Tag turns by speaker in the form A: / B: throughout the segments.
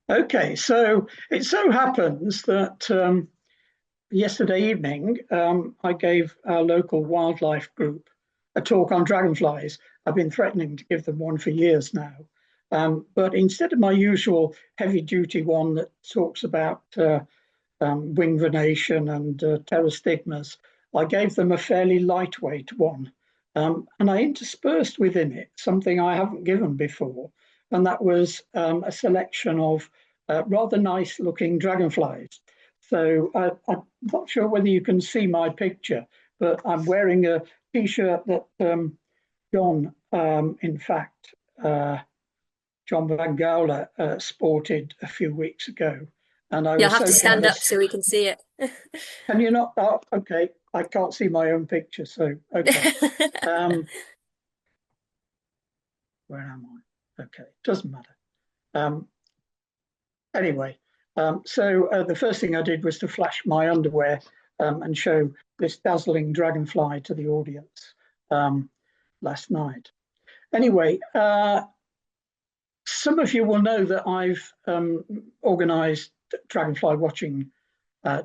A: Okay, so it so happens that yesterday evening I gave our local wildlife group a talk on dragonflies. I've been threatening to give them one for years now. But instead of my usual heavy duty one that talks about wing venation and pterostigmas, I gave them a fairly lightweight one. And I interspersed within it something I haven't given before, and that was a selection of rather nice looking dragonflies. So I'm not sure whether you can see my picture, but I'm wearing a t-shirt that John, in fact, John Van Gowler sported a few weeks ago. And I
B: You'll
A: was
B: have
A: so
B: to stand up
A: jealous.
B: so we can see it.
A: Can you not? Oh, okay. I can't see my own picture, so okay. Um, where am I? Okay, doesn't matter. Um, anyway, so the first thing I did was to flash my underwear and show this dazzling dragonfly to the audience last night. Anyway, some of you will know that I've organised dragonfly watching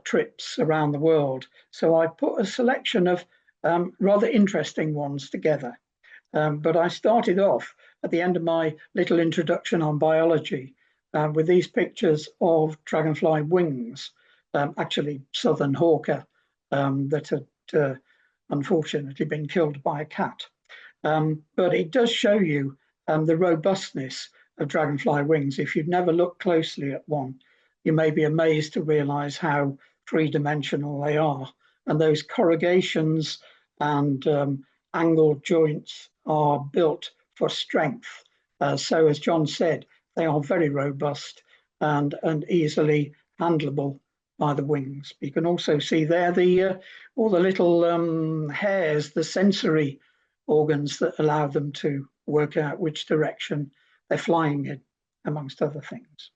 A: trips around the world. So I put a selection of rather interesting ones together. But I started off at the end of my little introduction on biology with these pictures of dragonfly wings, actually southern hawker, that had unfortunately been killed by a cat. But it does show you the robustness of dragonfly wings. If you've never looked closely at one, you may be amazed to realize how three-dimensional they are. And those corrugations and angled joints are built for strength. So as John said, they are very robust and easily handleable by the wings. You can also see there all the little hairs, the sensory organs that allow them to work out which direction they're flying in, amongst other things.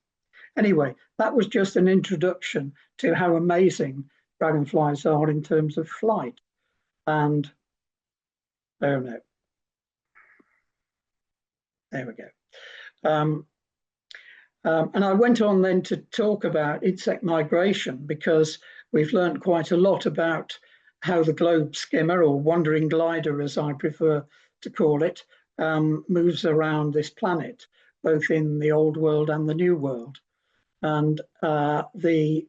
A: Anyway, that was just an introduction to how amazing dragonflies are in terms of flight. And oh no, there we go. And I went on then to talk about insect migration because we've learned quite a lot about how the globe skimmer, or wandering glider as I prefer to call it, moves around this planet, both in the old world and the new world. And the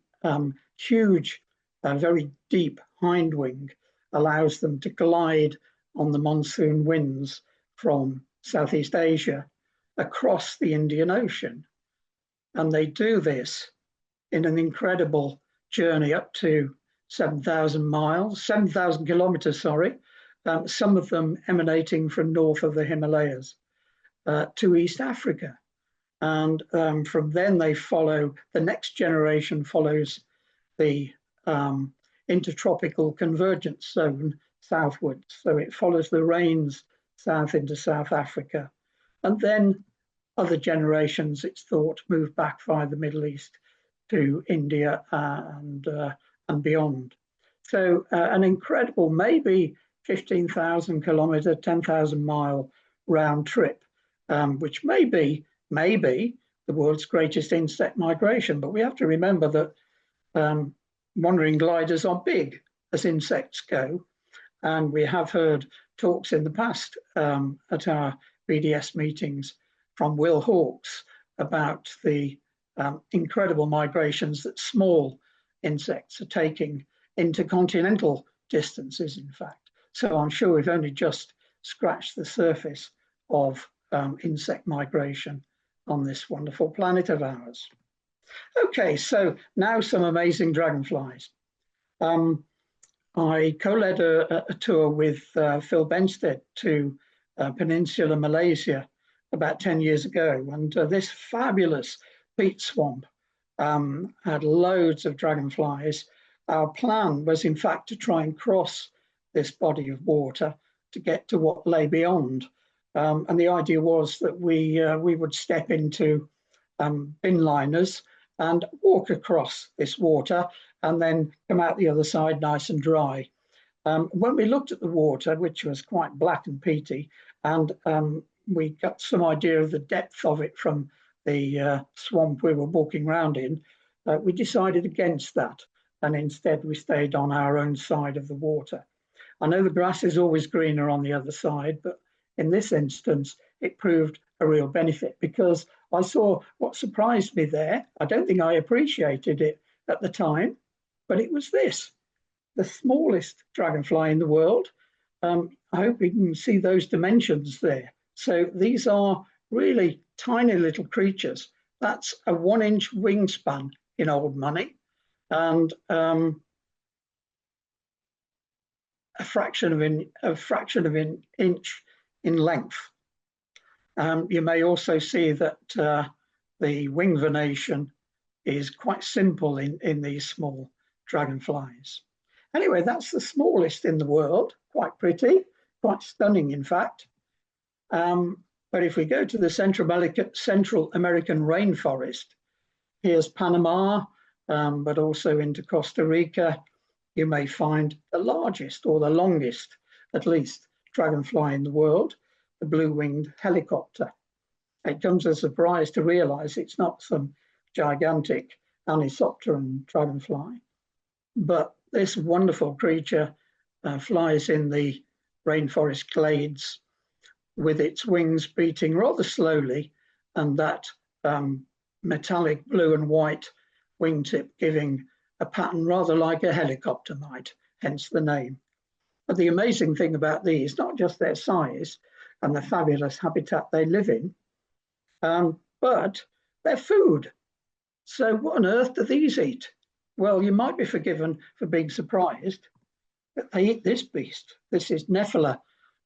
A: huge, very deep hind wing allows them to glide on the monsoon winds from Southeast Asia across the Indian Ocean. And they do this in an incredible journey up to 7,000 miles, 7,000 kilometers, sorry, some of them emanating from north of the Himalayas to East Africa. And from then they follow, the next generation follows the intertropical convergence zone southwards. So it follows the rains south into South Africa. And then other generations, it's thought, moved back via the Middle East to India and beyond. So an incredible, maybe 15,000 kilometer, 10,000 mile round trip, which may be the world's greatest insect migration. But we have to remember that wandering gliders are big as insects go. And we have heard talks in the past at our BDS meetings from Will Hawkes about the incredible migrations that small insects are taking into continental distances, in fact. So I'm sure we've only just scratched the surface of insect migration on this wonderful planet of ours. Okay, so now some amazing dragonflies. I co-led a tour with Phil Benstead to Peninsular Malaysia about 10 years ago. And this fabulous peat swamp had loads of dragonflies. Our plan was, in fact, to try and cross this body of water to get to what lay beyond. And the idea was that we would step into bin liners and walk across this water and then come out the other side nice and dry. When we looked at the water, which was quite black and peaty, and we got some idea of the depth of it from the swamp we were walking around in, we decided against that. And instead we stayed on our own side of the water. I know the grass is always greener on the other side, but in this instance, it proved a real benefit because I saw what surprised me there. I don't think I appreciated it at the time, but it was this, the smallest dragonfly in the world. I hope you can see those dimensions there. So these are really tiny little creatures. That's a 1-inch wingspan in old money, and a fraction of an inch in length. You may also see that the wing venation is quite simple in these small dragonflies. Anyway, that's the smallest in the world. Quite pretty, quite stunning, in fact. But if we go to the Central American rainforest, here's Panama, but also into Costa Rica, you may find the largest or the longest, at least, dragonfly in the world, the blue-winged helicopter. It comes as a surprise to realize it's not some gigantic anisopteran dragonfly, but this wonderful creature flies in the rainforest glades with its wings beating rather slowly, and that metallic blue and white wingtip giving a pattern rather like a helicopter might, hence the name. But the amazing thing about these, not just their size and the fabulous habitat they live in, but their food. So what on earth do these eat? Well, you might be forgiven for being surprised, but they eat this beast. This is Nephila,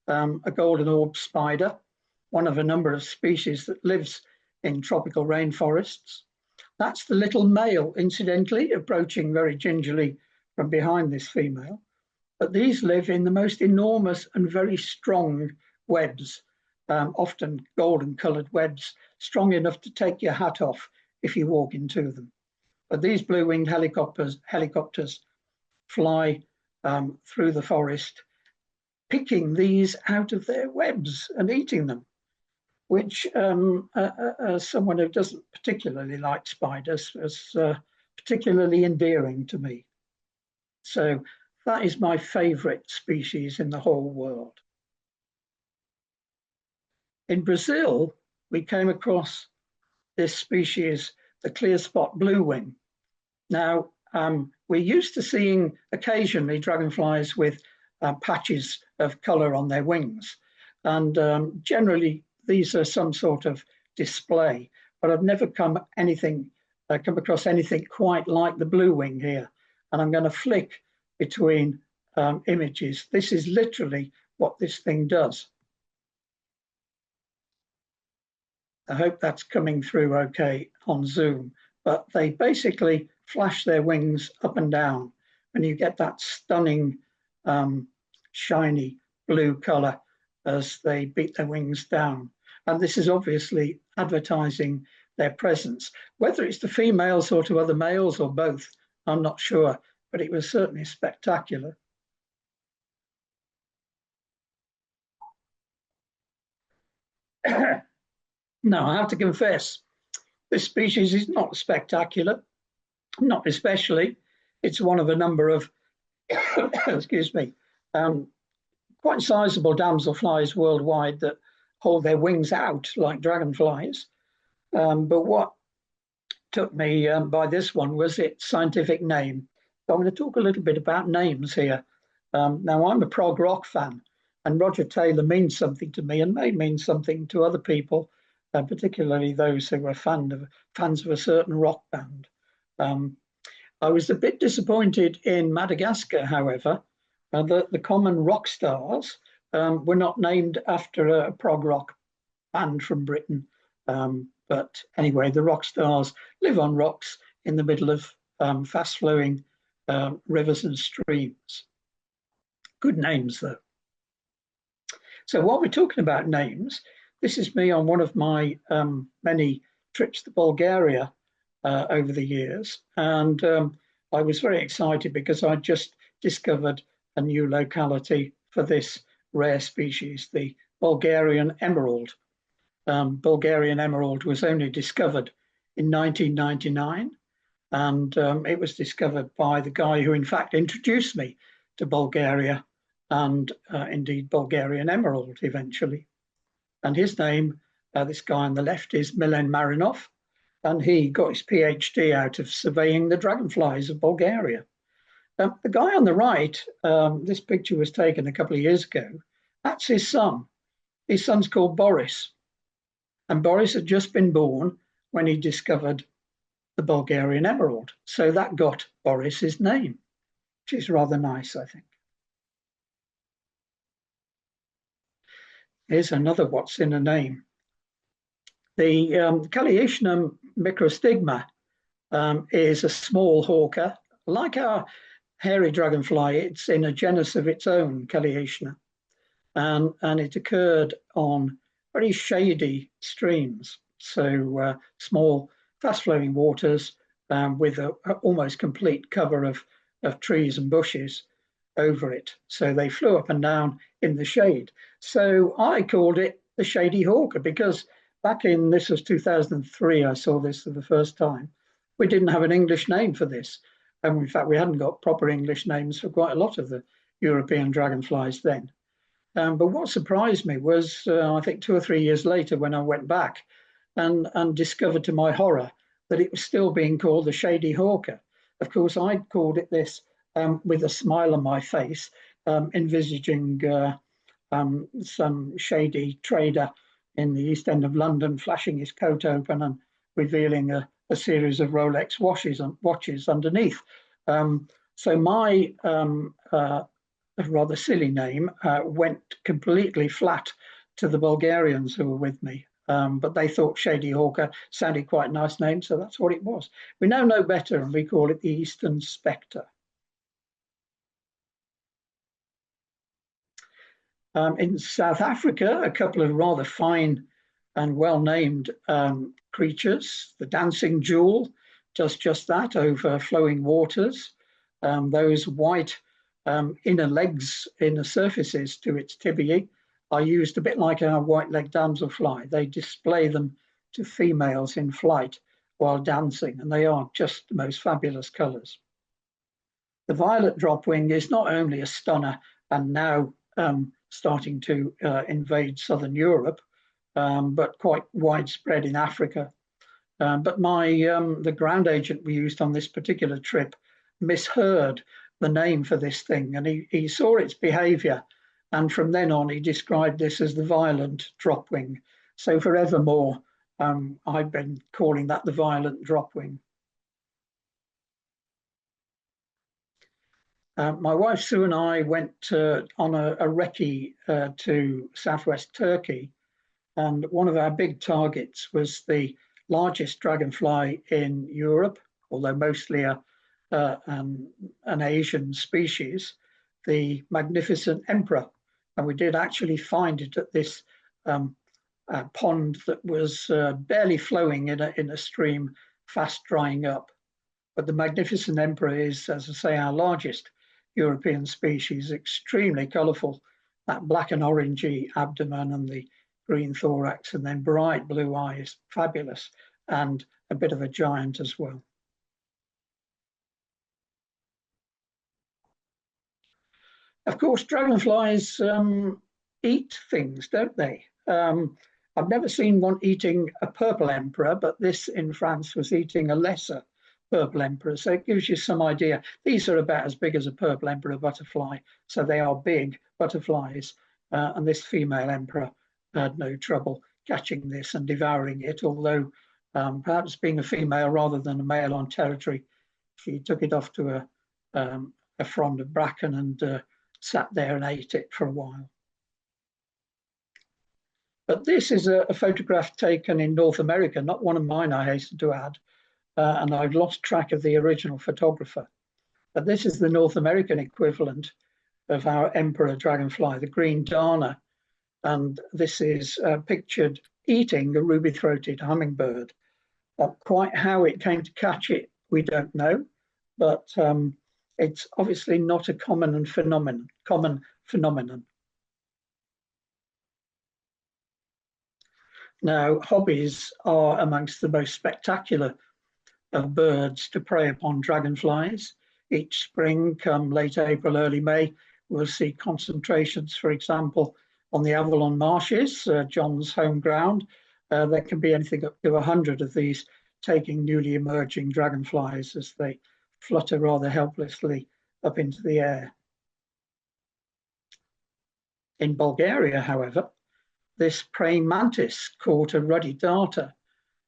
A: a golden orb spider, one of a number of species that lives in tropical rainforests. That's the little male, incidentally, approaching very gingerly from behind this female. But these live in the most enormous and very strong webs, often golden coloured webs, strong enough to take your hat off if you walk into them. But these blue-winged helicopters fly through the forest, picking these out of their webs and eating them, which as someone who doesn't particularly like spiders is particularly endearing to me. So that is my favourite species in the whole world. In Brazil, we came across this species, the clear spot blue wing. Now, we're used to seeing occasionally dragonflies with patches of colour on their wings. And generally, these are some sort of display, but I've never come across anything quite like the blue wing here. And I'm going to flick between images. This is literally what this thing does. I hope that's coming through okay on Zoom, but they basically flash their wings up and down, and you get that stunning, shiny blue color as they beat their wings down. And this is obviously advertising their presence. Whether it's to females or to other males or both, I'm not sure, but it was certainly spectacular. Now, I have to confess, this species is not spectacular, not especially. It's one of a number of, excuse me, quite sizable damselflies worldwide that hold their wings out like dragonflies. But what took me by this one was its scientific name. So I'm going to talk a little bit about names here. Now, I'm a prog rock fan, and Roger Taylor means something to me and may mean something to other people, particularly those who are fans of a certain rock band. I was a bit disappointed in Madagascar, however, that the common rock stars were not named after a prog rock band from Britain. But anyway, the rock stars live on rocks in the middle of fast-flowing rivers and streams. Good names, though. So while we're talking about names, this is me on one of my many trips to Bulgaria over the years. And I was very excited because I just discovered a new locality for this rare species, the Bulgarian emerald. Bulgarian emerald was only discovered in 1999. And it was discovered by the guy who, in fact, introduced me to Bulgaria and indeed Bulgarian emerald eventually. And his name, this guy on the left, is Milen Marinov. And he got his PhD out of surveying the dragonflies of Bulgaria. The guy on the right, this picture was taken a couple of years ago. That's his son. His son's called Boris. And Boris had just been born when he discovered the Bulgarian emerald. So that got Boris his name, which is rather nice, I think. Here's another what's in a name. The Caliationum microstigma is a small hawker. Like our hairy dragonfly, it's in a genus of its own, Caliationum. And it occurred on very shady streams. So small, fast-flowing waters with an almost complete cover of trees and bushes over it. So they flew up and down in the shade. So I called it the shady hawker because back in, this was 2003, I saw this for the first time. We didn't have an English name for this. And in fact, we hadn't got proper English names for quite a lot of the European dragonflies then. But what surprised me was, I think 2 or 3 years later when I went back and discovered to my horror that it was still being called the shady hawker. Of course, I'd called it this with a smile on my face, envisaging some shady trader in the East End of London flashing his coat open and revealing a series of Rolex watches underneath. So my rather silly name went completely flat to the Bulgarians who were with me. But they thought Shady Hawker sounded quite a nice name, so that's what it was. We now know better, and we call it the Eastern Spectre. In South Africa, a couple of rather fine and well-named creatures. The dancing jewel does just that over flowing waters. Those white inner legs, inner surfaces to its tibiae are used a bit like our white-legged damselfly. They display them to females in flight while dancing, and they are just the most fabulous colours. The violet dropwing is not only a stunner and now starting to invade southern Europe, but quite widespread in Africa. But the ground agent we used on this particular trip misheard the name for this thing, and he saw its behaviour, and from then on he described this as the violent dropwing. So forevermore, I've been calling that the violent dropwing. My wife Sue and I went on a recce to southwest Turkey, and one of our big targets was the largest dragonfly in Europe, although mostly an Asian species, the magnificent emperor. And we did actually find it at this pond that was barely flowing in a stream, fast drying up. But the magnificent emperor is, as I say, our largest European species, extremely colourful, that black and orangey abdomen and the green thorax, and then bright blue eyes, fabulous, and a bit of a giant as well. Of course, dragonflies eat things, don't they? I've never seen one eating a purple emperor, but this in France was eating a lesser purple emperor. So it gives you some idea. These are about as big as a purple emperor butterfly. So they are big butterflies. And this female emperor had no trouble catching this and devouring it, although perhaps being a female rather than a male on territory, she took it off to a frond of bracken and sat there and ate it for a while. But this is a photograph taken in North America, not one of mine, I hasten to add, and I've lost track of the original photographer. But this is the North American equivalent of our emperor dragonfly, the green darner. And this is pictured eating a ruby-throated hummingbird. Quite how it came to catch it, we don't know, but it's obviously not a common phenomenon. Now, hobbies are amongst the most spectacular of birds to prey upon dragonflies. Each spring, come late April, early May, we'll see concentrations, for example, on the Avalon marshes, John's home ground. There can be anything up to 100 of these taking newly emerging dragonflies as they flutter rather helplessly up into the air. In Bulgaria, however, this praying mantis caught a ruddy darter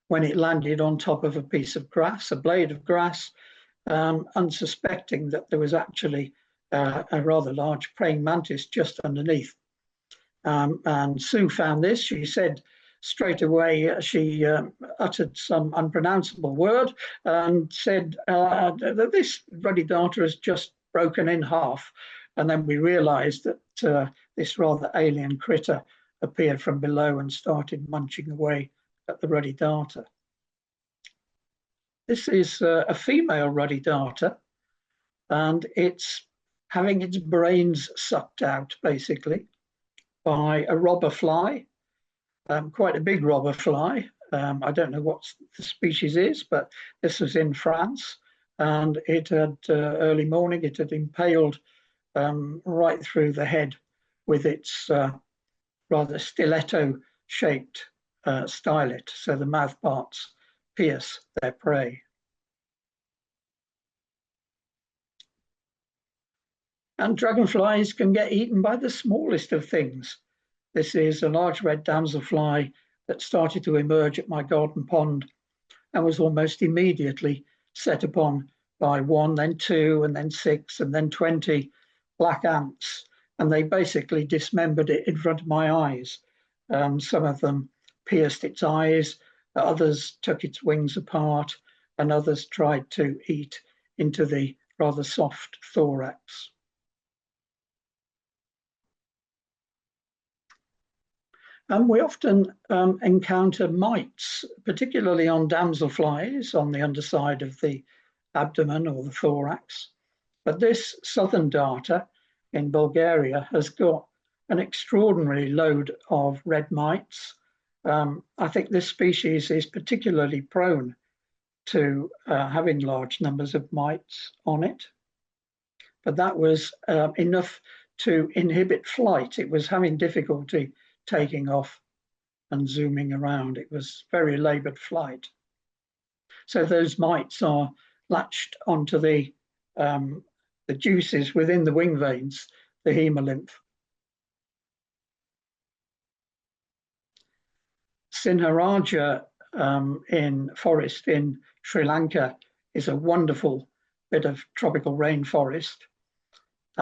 A: when it landed on top of a piece of grass, a blade of grass, unsuspecting that there was actually a rather large praying mantis just underneath. And Sue found this. She said straight away, she uttered some unpronounceable word and said that this ruddy darter has just broken in half. And then we realized that this rather alien critter appeared from below and started munching away at the ruddy darter. This is a female ruddy darter, and it's having its brains sucked out, basically, by a robber fly, quite a big robber fly. I don't know what the species is, but this was in France, and it had, early morning, it had impaled right through the head with its rather stiletto-shaped stylet, so the mouth parts pierce their prey. And dragonflies can get eaten by the smallest of things. This is a large red damselfly that started to emerge at my garden pond and was almost immediately set upon by 1, then 2, and then 6, and then 20 black ants. And they basically dismembered it in front of my eyes. Some of them pierced its eyes, others took its wings apart, and others tried to eat into the rather soft thorax. And we often encounter mites, particularly on damselflies on the underside of the abdomen or the thorax. But this southern darter in Bulgaria has got an extraordinary load of red mites. I think this species is particularly prone to having large numbers of mites on it. But that was enough to inhibit flight. It was having difficulty taking off and zooming around. It was very labored flight. So those mites are latched onto the juices within the wing veins, the hemolymph. Sinharaja in forest in Sri Lanka is a wonderful bit of tropical rainforest.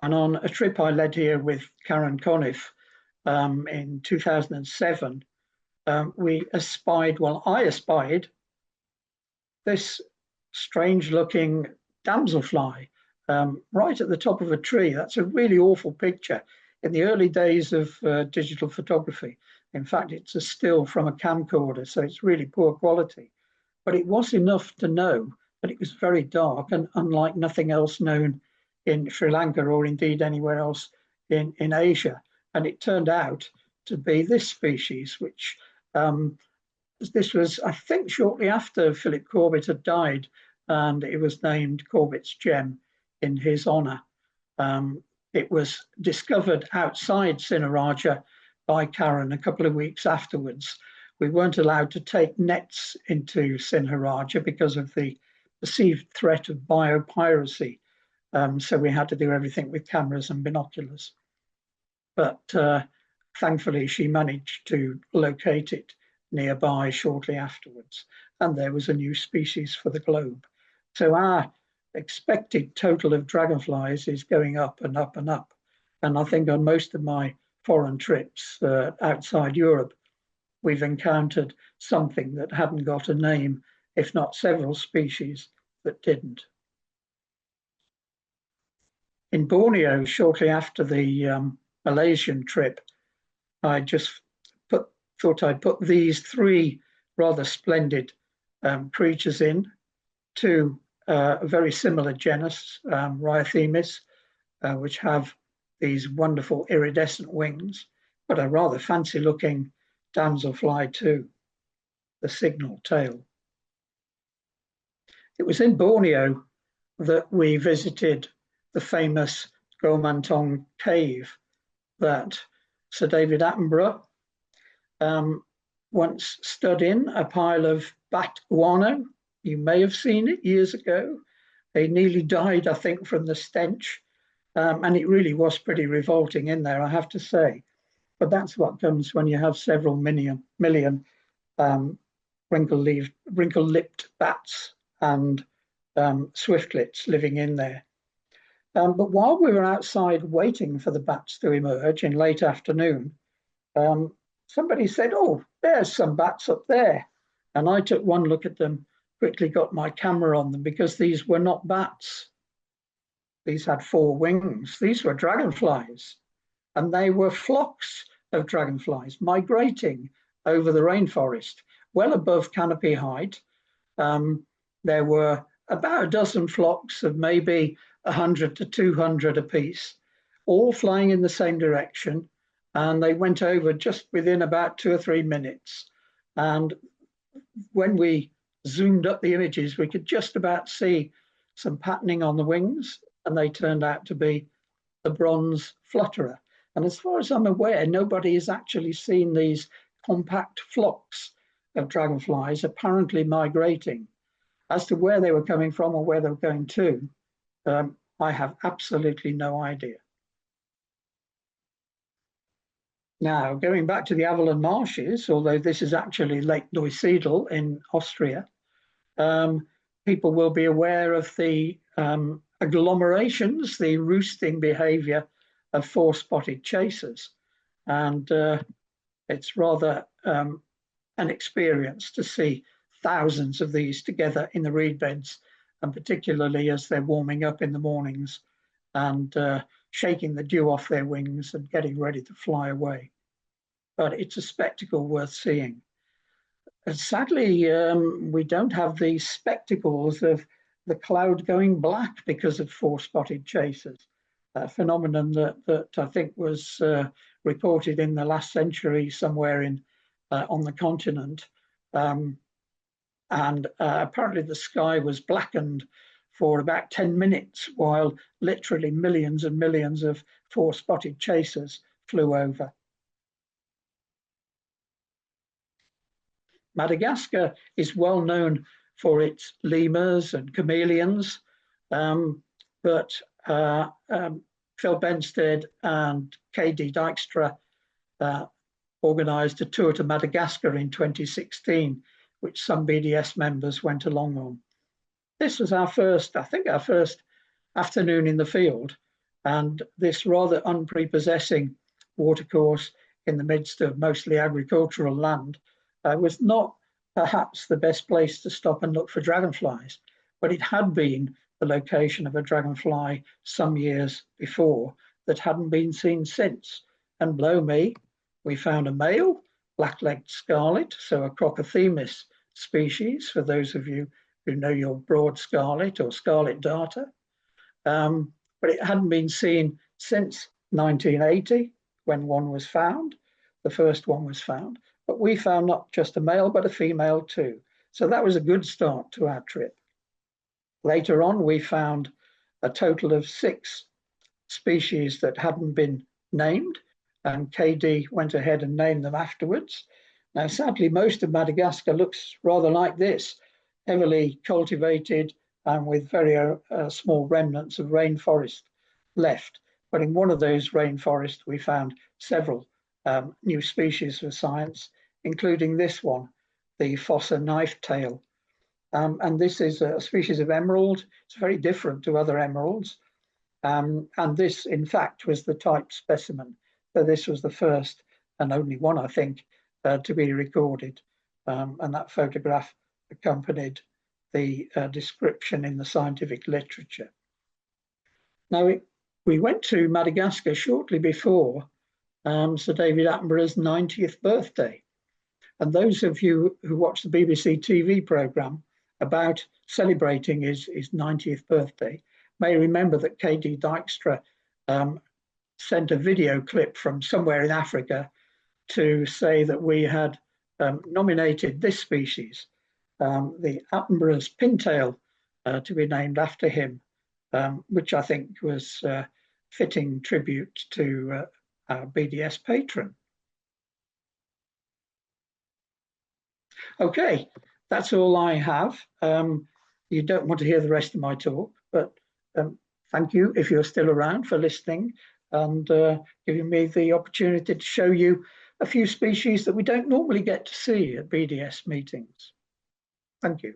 A: And on a trip I led here with Karen Conniff in 2007, I espied this strange looking damselfly right at the top of a tree. That's a really awful picture. In the early days of digital photography, in fact, it's a still from a camcorder, so it's really poor quality. But it was enough to know that it was very dark and unlike nothing else known in Sri Lanka or indeed anywhere else in Asia. And it turned out to be this species, which this was, I think, shortly after Philip Corbett had died, and it was named Corbett's Gem in his honor. It was discovered outside Sinharaja by Karen a couple of weeks afterwards. We weren't allowed to take nets into Sinharaja because of the perceived threat of biopiracy. So we had to do everything with cameras and binoculars. But thankfully, she managed to locate it nearby shortly afterwards. And there was a new species for the globe. So our expected total of dragonflies is going up and up and up. And I think on most of my foreign trips outside Europe, we've encountered something that hadn't got a name, if not several species that didn't. In Borneo, shortly after the Malaysian trip, I just thought I'd put these 3 rather splendid creatures in to a very similar genus, Rhyothemis, which have these wonderful iridescent wings, but a rather fancy looking damselfly too. the signal tail. It was in Borneo that we visited the famous Gromantong cave that Sir David Attenborough once stood in, a pile of bat guano. You may have seen it years ago. He nearly died, I think, from the stench. And it really was pretty revolting in there, I have to say. But that's what comes when you have several million wrinkle-lipped bats and swiftlets living in there. But while we were outside waiting for the bats to emerge in late afternoon, somebody said, "Oh, there's some bats up there." And I took one look at them, quickly got my camera on them, because these were not bats. These had 4 wings. These were dragonflies. And they were flocks of dragonflies migrating over the rainforest, well above canopy height. There were about a dozen flocks of maybe 100 to 200 apiece, all flying in the same direction. And they went over just within about 2 or 3 minutes. And when we zoomed up the images, we could just about see some patterning on the wings, and they turned out to be the bronze flutterer. And as far as I'm aware, nobody has actually seen these compact flocks of dragonflies apparently migrating. As to where they were coming from or where they were going to, I have absolutely no idea. Now, going back to the Avalon marshes, although this is actually Lake Neusiedl in Austria, people will be aware of the agglomerations, the roosting behavior of 4-spotted chasers. And it's rather an experience to see thousands of these together in the reed beds, and particularly as they're warming up in the mornings and shaking the dew off their wings and getting ready to fly away. But it's a spectacle worth seeing. And sadly, we don't have the spectacles of the cloud going black because of 4-spotted chasers, a phenomenon that I think was reported in the last century somewhere on the continent. And apparently the sky was blackened for about 10 minutes while literally millions and millions of 4-spotted chasers flew over. Madagascar is well known for its lemurs and chameleons, but Phil Benstead and K.D. Dykstra organised a tour to Madagascar in 2016, which some BDS members went along on. This was our first afternoon in the field, and this rather unprepossessing watercourse in the midst of mostly agricultural land was not perhaps the best place to stop and look for dragonflies, but it had been the location of a dragonfly some years before that hadn't been seen since. And blow me, we found a male black-legged scarlet, so a Crocothemis species, for those of you who know your broad scarlet or scarlet darter. But it hadn't been seen since 1980, when one was found. The first one was found. But we found not just a male, but a female too. So that was a good start to our trip. Later on, we found a total of 6 species that hadn't been named, and KD went ahead and named them afterwards. Now, sadly, most of Madagascar looks rather like this, heavily cultivated and with very small remnants of rainforest left. But in one of those rainforests, we found several new species for science, including this one, the Fossa knifetail. And this is a species of emerald. It's very different to other emeralds. And this, in fact, was the type specimen. So this was the first and only one, I think, to be recorded. And that photograph accompanied the description in the scientific literature. Now, we went to Madagascar shortly before Sir David Attenborough's 90th birthday. And those of you who watch the BBC TV programme about celebrating his 90th birthday may remember that K.D. Dykstra sent a video clip from somewhere in Africa to say that we had nominated this species, the Attenborough's pintail, to be named after him, which I think was fitting tribute to our BDS patron. Okay, that's all I have. You don't want to hear the rest of my talk, but thank you if you're still around for listening and giving me the opportunity to show you a few species that we don't normally get to see at BDS meetings. Thank you.